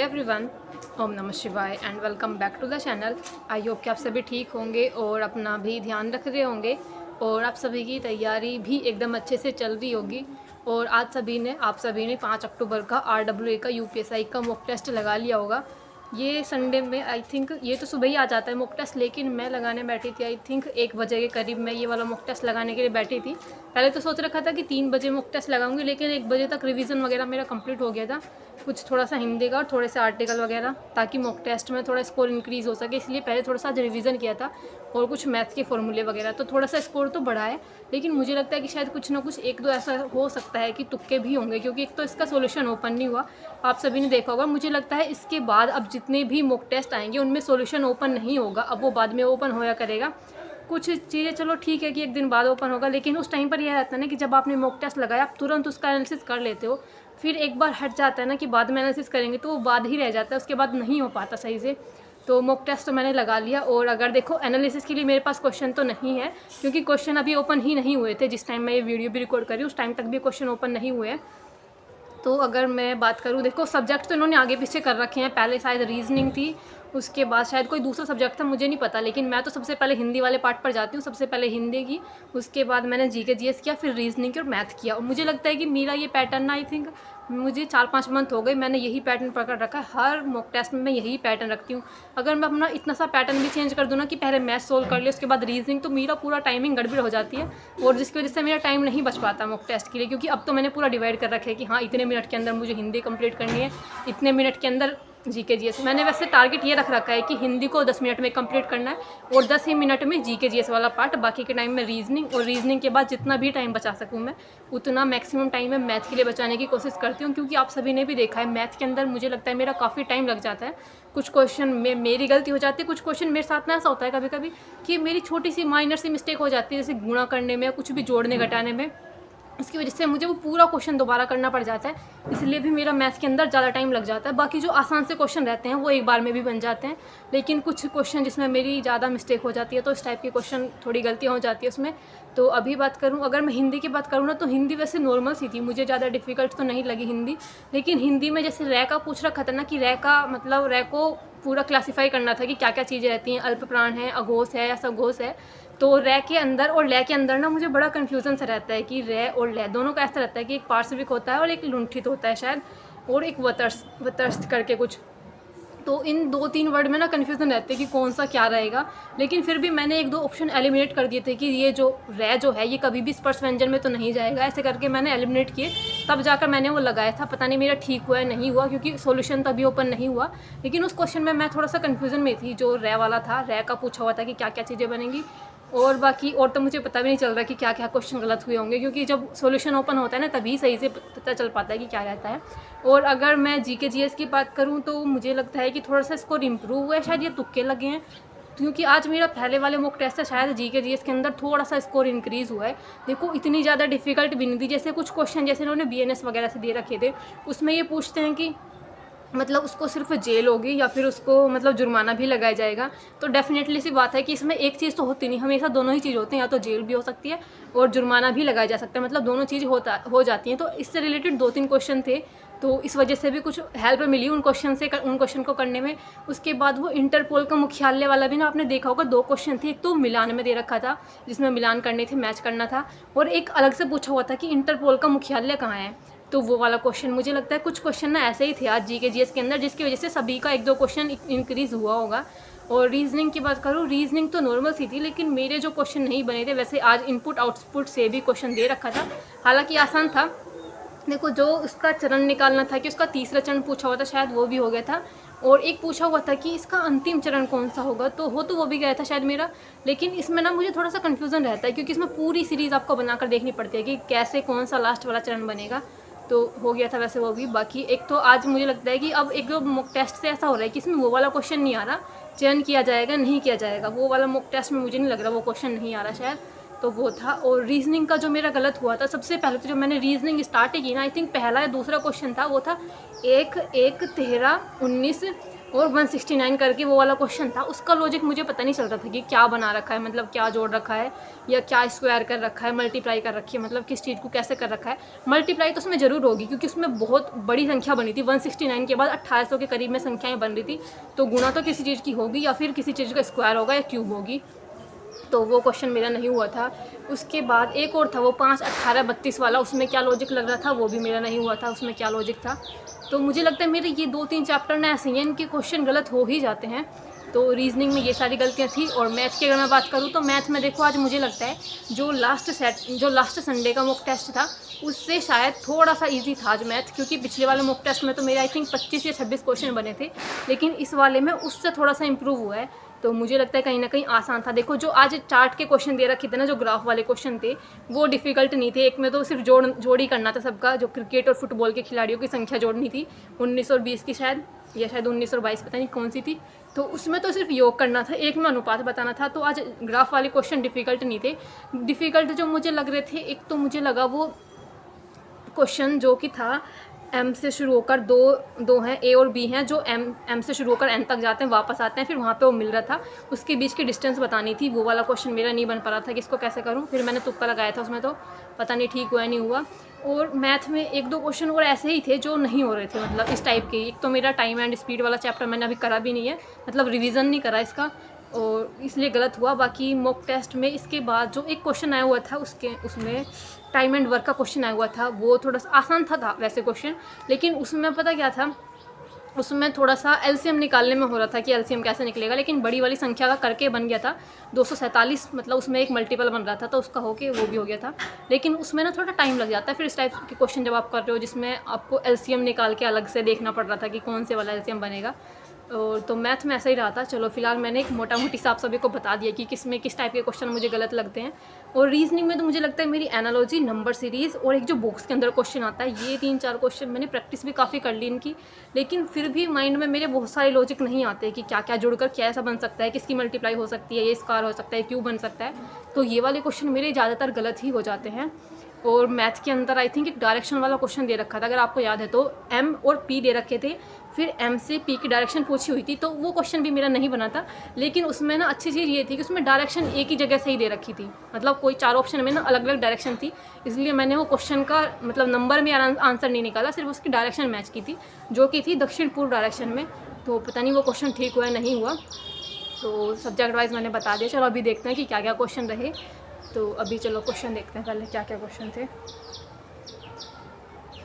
Everyone, ओम नमः शिवाय and welcome back to the channel. I hope कि आप सभी ठीक होंगे और अपना भी ध्यान रख रहे होंगे और आप सभी की तैयारी भी एकदम अच्छे से चल रही होगी। और आज आप सभी ने 5 अक्टूबर का RWA का UPSI का मॉक टेस्ट लगा लिया होगा। ये संडे में आई थिंक ये तो सुबह ही आ जाता है मॉक टेस्ट, लेकिन मैं लगाने बैठी थी आई थिंक 1 बजे के करीब मैं ये वाला मॉक टेस्ट लगाने के लिए बैठी थी। पहले तो सोच रखा था कि 3 बजे मॉक टेस्ट लगाऊंगी, लेकिन 1 बजे तक रिवीजन वगैरह मेरा कंप्लीट हो गया था, कुछ थोड़ा सा हिंदी का और थोड़े से आर्टिकल वगैरह, ताकि मॉक टेस्ट में थोड़ा स्कोर इंक्रीज़ हो सके। इसलिए पहले थोड़ा सा आज रिवीजन किया था और कुछ मैथ्स के फॉर्मूले वगैरह, तो थोड़ा सा स्कोर तो बढ़ा है। लेकिन मुझे लगता है कि शायद कुछ ना कुछ एक दो ऐसा हो सकता है कि तुक्के भी होंगे, क्योंकि एक तो इसका सोल्यूशन ओपन नहीं हुआ, आप सभी ने देखा होगा। मुझे लगता है इसके बाद अब जितने भी मॉक टेस्ट आएंगे उनमें सोल्यूशन ओपन नहीं होगा, अब वो बाद में ओपन होया करेगा। कुछ चीज़ें चलो ठीक है कि एक दिन बाद ओपन होगा, लेकिन उस टाइम पर यह रहता है ना कि जब आपने मॉक टेस्ट लगाया आप तुरंत उसका एनालिसिस कर लेते हो, फिर एक बार हट जाता है ना कि बाद में एनालिसिस करेंगे, तो वो बाद ही रह जाता है, उसके बाद नहीं हो पाता सही से। तो मॉक टेस्ट तो मैंने लगा लिया, और अगर देखो एनालिसिस के लिए मेरे पास क्वेश्चन तो नहीं है, क्योंकि क्वेश्चन अभी ओपन ही नहीं हुए थे। जिस टाइम मैं ये वीडियो भी रिकॉर्ड करी उस टाइम तक भी क्वेश्चन ओपन नहीं हुए हैं। तो अगर मैं बात करूँ, देखो सब्जेक्ट तो इन्होंने आगे पीछे कर रखे हैं। पहले शायद रीजनिंग थी, उसके बाद शायद कोई दूसरा सब्जेक्ट था, मुझे नहीं पता, लेकिन मैं तो सबसे पहले हिंदी वाले पार्ट पर जाती हूँ। सबसे पहले हिंदी की, उसके बाद मैंने जीके जीएस किया, फिर रीजनिंग की और मैथ किया। और मुझे लगता है कि मेरा ये पैटर्न ना आई थिंक मुझे 4-5 मंथ हो गए मैंने यही पैटर्न पकड़ रखा है। हर मॉक टेस्ट में मैं यही पैटर्न रखती हूँ। अगर मैं अपना इतना सा पैटर्न भी चेंज कर दूँ ना कि पहले मैथ सोल्व कर ले उसके बाद रीजनिंग, तो मेरा पूरा टाइमिंग गड़बड़ हो जाती है, और जिसकी वजह से मेरा टाइम नहीं बच पाता मॉक टेस्ट के लिए। क्योंकि अब तो मैंने पूरा डिवाइड कर रखा है कि हाँ इतने मिनट के अंदर मुझे हिंदी कंप्लीट करनी है, इतने मिनट के अंदर जीके जीएस। मैंने वैसे टारगेट ये रख रखा है कि हिंदी को 10 मिनट में कंप्लीट करना है और 10 ही मिनट में जीके जीएस वाला पार्ट, बाकी के टाइम में रीजनिंग, और रीजनिंग के बाद जितना भी टाइम बचा सकूँ मैं उतना मैक्सिमम टाइम मैं मैथ के लिए बचाने की कोशिश करती हूँ। क्योंकि आप सभी ने भी देखा है मैथ के अंदर मुझे लगता है मेरा काफ़ी टाइम लग जाता है। कुछ क्वेश्चन में मेरी गलती हो जाती है, कुछ क्वेश्चन मेरे साथ में ऐसा होता है कभी कभी कि मेरी छोटी सी माइनर सी मिस्टेक हो जाती है, जैसे गुणा करने में, कुछ भी जोड़ने घटाने में, उसकी वजह से मुझे वो पूरा क्वेश्चन दोबारा करना पड़ जाता है। इसलिए भी मेरा मैथ्स के अंदर ज़्यादा टाइम लग जाता है। बाकी जो आसान से क्वेश्चन रहते हैं वो एक बार में भी बन जाते हैं, लेकिन कुछ क्वेश्चन जिसमें मेरी ज़्यादा मिस्टेक हो जाती है, तो इस टाइप के क्वेश्चन थोड़ी गलतियाँ हो जाती है उसमें। तो अभी बात करूँ, अगर मैं हिंदी की बात करूँ ना, तो हिंदी वैसे नॉर्मल सी थी, मुझे ज़्यादा डिफ़िकल्ट तो नहीं लगी हिंदी। लेकिन हिंदी में जैसे रै का पूछ रखा था ना कि रै का मतलब रै को पूरा क्लासीफाई करना था कि क्या क्या चीज़ें रहती हैं, अल्प प्राण है, अघोष है या सघोष है। तो रै के अंदर और लै के अंदर ना मुझे बड़ा कन्फ्यूज़न सा रहता है कि रै और लै दोनों का ऐसा रहता है कि एक पार्श्विक होता है और एक लुंठित होता है शायद, और एक वतर्स्थ करके कुछ। तो इन 2-3 वर्ड में ना कन्फ्यूज़न रहते हैं कि कौन सा क्या रहेगा। लेकिन फिर भी मैंने 1-2 ऑप्शन एलिमिनेट कर दिए थे कि ये जो रै जो है ये कभी भी स्पर्श व्यंजन में तो नहीं जाएगा, ऐसे करके मैंने एलिमिनेट किए, तब जाकर मैंने वो लगाया था। पता नहीं मेरा ठीक हुआ या नहीं हुआ, क्योंकि सॉल्यूशन तभी ओपन नहीं हुआ। लेकिन उस क्वेश्चन में मैं थोड़ा सा कन्फ्यूज़न में थी, जो रै वाला था, रै का पूछा हुआ था कि क्या क्या चीज़ें बनेंगी, और बाकी और तो मुझे पता भी नहीं चल रहा कि क्या क्या क्वेश्चन गलत हुए होंगे, क्योंकि जब सॉल्यूशन ओपन होता है ना तभी सही से पता चल पाता है कि क्या रहता है। और अगर मैं जीके जीएस की बात करूं तो मुझे लगता है कि थोड़ा सा स्कोर इम्प्रूव हुआ है, शायद ये तुक्के लगे हैं, क्योंकि आज मेरा पहले वाले मॉक टेस्ट है, शायद जीके जीएस के अंदर थोड़ा सा स्कोर इंक्रीज़ हुआ है। देखो इतनी ज़्यादा डिफिकल्ट भी नहीं थी, जैसे कुछ क्वेश्चन जैसे इन्होंने बीएनएस वगैरह से दे रखे थे, उसमें ये पूछते हैं कि मतलब उसको सिर्फ जेल होगी या फिर उसको मतलब जुर्माना भी लगाया जाएगा। तो डेफिनेटली सी बात है कि इसमें एक चीज़ तो होती नहीं, हमेशा दोनों ही चीज़ होते हैं, या तो जेल भी हो सकती है और जुर्माना भी लगाया जा सकता है, मतलब दोनों चीज़ हो जाती हैं। तो इससे रिलेटेड 2-3 क्वेश्चन थे, तो इस वजह से भी कुछ हेल्प मिली उन क्वेश्चन को करने में। उसके बाद वो इंटरपोल का मुख्यालय वाला भी ना आपने देखा होगा, 2 क्वेश्चन थे, एक तो मिलान में दे रखा था जिसमें मिलान करने थे, मैच करना था, और एक अलग से पूछा हुआ था कि इंटरपोल का मुख्यालय कहाँ है। तो वो वाला क्वेश्चन, मुझे लगता है कुछ क्वेश्चन ना ऐसे ही थे आज जीके जीएस के अंदर, जिसकी वजह से सभी का 1-2 क्वेश्चन इंक्रीज़ हुआ होगा। और रीजनिंग की बात करूँ, रीजनिंग तो नॉर्मल सी थी, लेकिन मेरे जो क्वेश्चन नहीं बने थे, वैसे आज इनपुट आउटपुट से भी क्वेश्चन दे रखा था, हालांकि आसान था। देखो जो उसका चरण निकालना था कि उसका तीसरा चरण पूछा हुआ था, शायद वो भी हो गया था, और एक पूछा हुआ था कि इसका अंतिम चरण कौन सा होगा, तो वो भी गया था शायद मेरा। लेकिन इसमें ना मुझे थोड़ा सा कन्फ्यूज़न रहता है, क्योंकि इसमें पूरी सीरीज़ आपको बनाकर देखनी पड़ती है कि कैसे कौन सा लास्ट वाला चरण बनेगा। तो हो गया था वैसे वो भी। बाकी एक तो आज मुझे लगता है कि अब एक मॉक टेस्ट से ऐसा हो रहा है कि इसमें वो वाला क्वेश्चन नहीं आ रहा, चयन किया जाएगा नहीं किया जाएगा, वो वाला मॉक टेस्ट में मुझे नहीं लग रहा वो क्वेश्चन नहीं आ रहा शायद। तो वो था। और रीजनिंग का जो मेरा गलत हुआ था, सबसे पहले तो जो मैंने रीजनिंग स्टार्ट की ना, आई थिंक पहला या दूसरा क्वेश्चन था, वो था 1, 1, 13, 19 और 169 करके वो वाला क्वेश्चन था। उसका लॉजिक मुझे पता नहीं चल रहा था कि क्या बना रखा है, मतलब क्या जोड़ रखा है या क्या स्क्वायर कर रखा है, मल्टीप्लाई कर रखी है, मतलब किस चीज़ को कैसे कर रखा है। मल्टीप्लाई तो उसमें ज़रूर होगी क्योंकि उसमें बहुत बड़ी संख्या बनी थी, 169 के बाद 1800 के करीब में संख्याएँ बन रही थी, तो गुणा तो किसी चीज़ की होगी या फिर किसी चीज़ का स्क्वायर होगा या क्यूब होगी। तो वो क्वेश्चन मेरा नहीं हुआ था। उसके बाद एक और था वो 5, 18, 32 वाला, उसमें क्या लॉजिक लग रहा था वो भी मेरा नहीं हुआ था, उसमें क्या लॉजिक था। तो मुझे लगता है मेरे ये 2-3 चैप्टर ना ऐसे हैं इनके क्वेश्चन गलत हो ही जाते हैं। तो रीजनिंग में ये सारी गलतियाँ थी। और मैथ की अगर मैं बात करूँ तो मैथ में देखो आज मुझे लगता है जो लास्ट संडे का मॉक टेस्ट था उससे शायद थोड़ा सा इजी था आज मैथ, क्योंकि पिछले वाले मॉक टेस्ट में तो मेरे आई थिंक 25 या 26 क्वेश्चन बने थे, लेकिन इस वाले में उससे थोड़ा सा इम्प्रूव हुआ है। तो मुझे लगता है कहीं ना कहीं आसान था। देखो जो आज चार्ट के क्वेश्चन दे रखे थे ना, जो ग्राफ वाले क्वेश्चन थे वो डिफ़िकल्ट नहीं थे। एक में तो सिर्फ जोड़ ही करना था सबका, जो क्रिकेट और फुटबॉल के खिलाड़ियों की संख्या जोड़नी थी 19 और 20 की शायद, या शायद 19 और 22 पता नहीं कौन सी थी। तो उसमें तो सिर्फ योग करना था, एक में अनुपात बताना था। तो आज ग्राफ वाले क्वेश्चन डिफ़िकल्ट नहीं थे। डिफ़िकल्ट जो मुझे लग रहे थे, एक तो मुझे लगा वो क्वेश्चन जो कि था एम से शुरू होकर दो हैं, ए और बी हैं, जो एम से शुरू होकर एन तक जाते हैं, वापस आते हैं, फिर वहाँ पे वो मिल रहा था, उसके बीच की डिस्टेंस बतानी थी। वो वाला क्वेश्चन मेरा नहीं बन पा रहा था कि इसको कैसे करूँ, फिर मैंने तुक्का लगाया था उसमें, तो पता नहीं ठीक हुआ नहीं हुआ। और मैथ में 1-2 क्वेश्चन और ऐसे ही थे जो नहीं हो रहे थे, मतलब इस टाइप के। एक तो मेरा टाइम एंड स्पीड वाला चैप्टर मैंने अभी करा भी नहीं है, मतलब रिविज़न नहीं करा इसका, और इसलिए गलत हुआ। बाकी मॉक टेस्ट में इसके बाद जो एक क्वेश्चन आया हुआ था उसमें टाइम एंड वर्क का क्वेश्चन आया हुआ था, वो थोड़ा सा आसान था वैसे क्वेश्चन, लेकिन उसमें पता क्या था, उसमें थोड़ा सा एलसीएम निकालने में हो रहा था कि एलसीएम कैसे निकलेगा, लेकिन बड़ी वाली संख्या का करके बन गया था 247, मतलब उसमें एक मल्टीपल बन रहा था, तो उसका होके वो भी हो गया था। लेकिन उसमें ना थोड़ा टाइम लग जाता है फिर इस टाइप के क्वेश्चन जब आप कर रहे हो, जिसमें आपको एलसीएम निकाल के अलग से देखना पड़ रहा था कि कौन से वाला एलसीएम बनेगा। और तो मैथ में ऐसा ही रहा था। चलो फिलहाल मैंने एक मोटा मोटी सा आप सभी को बता दिया कि किस में किस टाइप के क्वेश्चन मुझे गलत लगते हैं। और रीजनिंग में तो मुझे लगता है मेरी एनालॉजी, नंबर सीरीज़ और एक जो बुक्स के अंदर क्वेश्चन आता है, ये 3-4 क्वेश्चन मैंने प्रैक्टिस भी काफ़ी कर ली इनकी, लेकिन फिर भी माइंड में मेरे बहुत सारे लॉजिक नहीं आते कि क्या क्या जुड़कर क्या ऐसा बन सकता है, किसकी मल्टीप्लाई हो सकती है, ये स्क्वायर हो सकता है, क्यूब बन सकता है। तो ये वाले क्वेश्चन मेरे ज़्यादातर गलत ही हो जाते हैं। और मैथ के अंदर आई थिंक एक डायरेक्शन वाला क्वेश्चन दे रखा था, अगर आपको याद है तो एम और पी दे रखे थे, फिर एम से पी की डायरेक्शन पूछी हुई थी, तो वो क्वेश्चन भी मेरा नहीं बना था। लेकिन उसमें ना अच्छी चीज़ ये थी कि उसमें डायरेक्शन एक ही जगह से ही दे रखी थी, मतलब कोई 4 ऑप्शन में ना अलग अलग डायरेक्शन थी, इसलिए मैंने वो क्वेश्चन का मतलब नंबर में आंसर नहीं निकाला, सिर्फ उसकी डायरेक्शन मैच की थी, जो कि थी दक्षिण पूर्व डायरेक्शन में। तो पता नहीं वो क्वेश्चन ठीक हुआ नहीं हुआ, तो सब्जेक्ट वाइज मैंने बता दिया। चलो अभी देखते हैं कि क्या क्या क्वेश्चन रहे। तो अभी चलो क्वेश्चन देखते हैं पहले क्या क्या क्वेश्चन थे।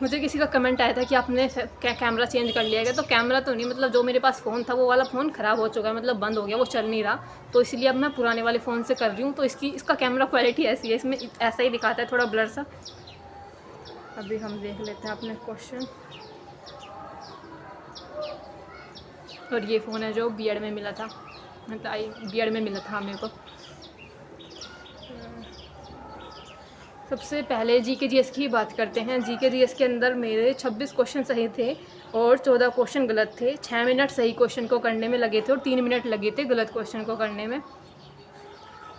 मुझे किसी का कमेंट आया था कि आपने कैमरा चेंज कर लिया है, तो कैमरा तो नहीं, मतलब जो मेरे पास फ़ोन था वो वाला फ़ोन ख़राब हो चुका है, मतलब बंद हो गया, वो चल नहीं रहा, तो इसलिए अब मैं पुराने वाले फ़ोन से कर रही हूँ। तो इसका कैमरा क्वालिटी ऐसी है, इसमें ऐसा ही दिखाता है, थोड़ा ब्लर सा। अभी हम देख लेते हैं अपने क्वेश्चन। और ये फ़ोन है जो बीएड में मिला था, मतलब बीएड में मिला था मेरे को। सबसे पहले जीके जीएस की बात करते हैं। जीके जीएस के अंदर मेरे 26 क्वेश्चन सही थे और 14 क्वेश्चन गलत थे। 6 मिनट सही क्वेश्चन को करने में लगे थे और 3 मिनट लगे थे गलत क्वेश्चन को करने में।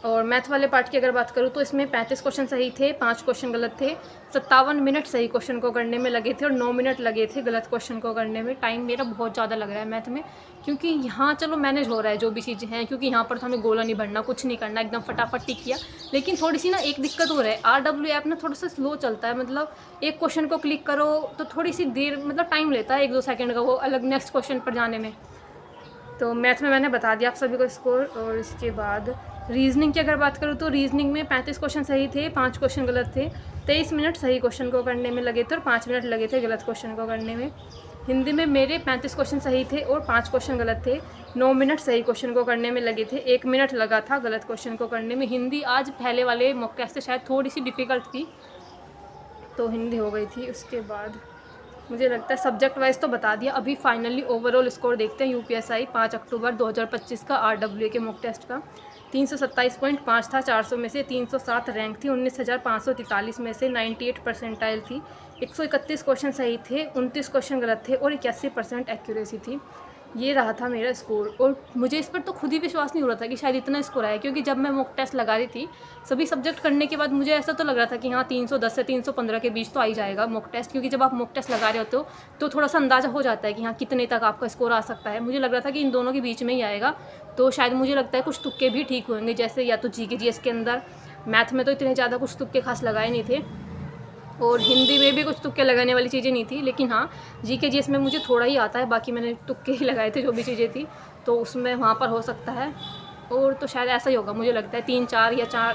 और मैथ वाले पार्ट की अगर बात करूँ तो इसमें 35 क्वेश्चन सही थे, 5 क्वेश्चन गलत थे। 57 मिनट सही क्वेश्चन को करने में लगे थे और 9 मिनट लगे थे गलत क्वेश्चन को करने में। टाइम मेरा बहुत ज़्यादा लग रहा है मैथ में, क्योंकि यहाँ चलो मैनेज हो रहा है जो भी चीज़ें हैं, क्योंकि यहाँ पर तो हमें गोला नहीं भरना, कुछ नहीं करना, एकदम फटाफट टिक किया। लेकिन थोड़ी सी ना एक दिक्कत हो रहा है, RW ऐप ना थोड़ा सा स्लो चलता है, मतलब एक क्वेश्चन को क्लिक करो तो थोड़ी सी देर, मतलब टाइम लेता है 1-2 सेकेंड का वो अलग नेक्स्ट क्वेश्चन पर जाने में। तो मैथ में मैंने बता दिया आप सभी को स्कोर। और इसके बाद रीजनिंग की अगर बात करूँ तो रीजनिंग में 35 क्वेश्चन सही थे, 5 क्वेश्चन गलत थे। 23 मिनट सही क्वेश्चन को करने में लगे थे और 5 मिनट लगे थे गलत क्वेश्चन को करने में। हिंदी में मेरे 35 क्वेश्चन सही थे और 5 क्वेश्चन गलत थे। 9 मिनट सही क्वेश्चन को करने में लगे थे, 1 मिनट लगा था गलत क्वेश्चन को करने में। हिंदी आज पहले वाले मॉक टेस्ट से शायद थोड़ी सी डिफ़िकल्ट थी, तो हिंदी हो गई थी। उसके बाद मुझे लगता है सब्जेक्ट वाइज तो बता दिया। अभी फाइनली ओवरऑल स्कोर देखते हैं यूपीएसआई 5 अक्टूबर 2025 का RWA के मॉक टेस्ट का। 327.5 था, 400 में से 307 रैंक थी, 19,543 में से 98 परसेंटाइल थी। 131 क्वेश्चन सही थे, 29 क्वेश्चन गलत थे और 81% एक्यूरेसी थी। ये रहा था मेरा स्कोर। और मुझे इस पर तो खुद ही विश्वास नहीं हो रहा था कि शायद इतना स्कोर आया, क्योंकि जब मैं मॉक टेस्ट लगा रही थी सभी सब्जेक्ट करने के बाद मुझे ऐसा तो लग रहा था कि हाँ 310 से 315 के बीच तो आ ही जाएगा मॉक टेस्ट, क्योंकि जब आप मॉक टेस्ट लगा रहे होते हो तो थोड़ा सा अंदाज़ा हो जाता है कि हाँ कितने तक आपका स्कोर आ सकता है। मुझे लग रहा था कि इन दोनों के बीच में ही आएगा। तो शायद मुझे लगता है कुछ तुक्के भी ठीक होंगे, जैसे या तो जी के जी एस के अंदर, मैथ में तो इतने ज़्यादा कुछ तुक्के खास लगाए नहीं थे, और हिंदी में भी कुछ तुक्के लगाने वाली चीज़ें नहीं थी। लेकिन हाँ जी के जी एस में मुझे थोड़ा ही आता है, बाकी मैंने तुक्के ही लगाए थे जो भी चीज़ें थी, तो उसमें वहाँ पर हो सकता है। और तो शायद ऐसा ही होगा, मुझे लगता है 3-4 या 4,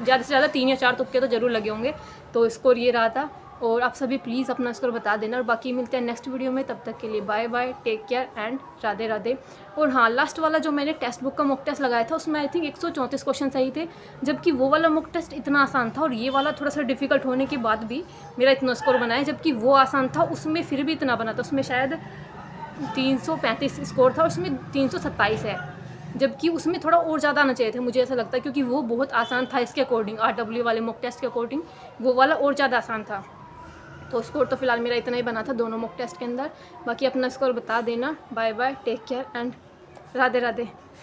ज़्यादा से ज़्यादा 3 या 4 तुक्के तो ज़रूर लगे होंगे। तो स्कोर ये रहा था। और आप सभी प्लीज़ अपना स्कोर बता देना, और बाकी मिलते हैं नेक्स्ट वीडियो में। तब तक के लिए bye bye, take care and Radhe Radhe. और हाँ, लास्ट वाला जो मैंने टेक्स्ट बुक का मॉक टेस्ट लगाया था उसमें आई थिंक 134 क्वेश्चन सही थे, जबकि वो वाला मॉक टेस्ट इतना आसान था, और ये वाला थोड़ा सा डिफिकल्ट होने के बाद भी मेरा इतना स्कोर बना है। जबकि वो आसान था उसमें फिर भी इतना बना था, उसमें शायद 335 स्कोर था, उसमें 327 है, जबकि उसमें थोड़ा और ज़्यादा आना चाहिए था, मुझे ऐसा लगता है, क्योंकि वो बहुत आसान था इसके अकॉर्डिंग, RW वाले मॉक टेस्ट के अकॉर्डिंग वो वाला और ज़्यादा आसान था। तो स्कोर तो फिलहाल मेरा इतना ही बना था दोनों मॉक टेस्ट के अंदर। बाकी अपना स्कोर बता देना। Bye bye, take care and Radhe Radhe.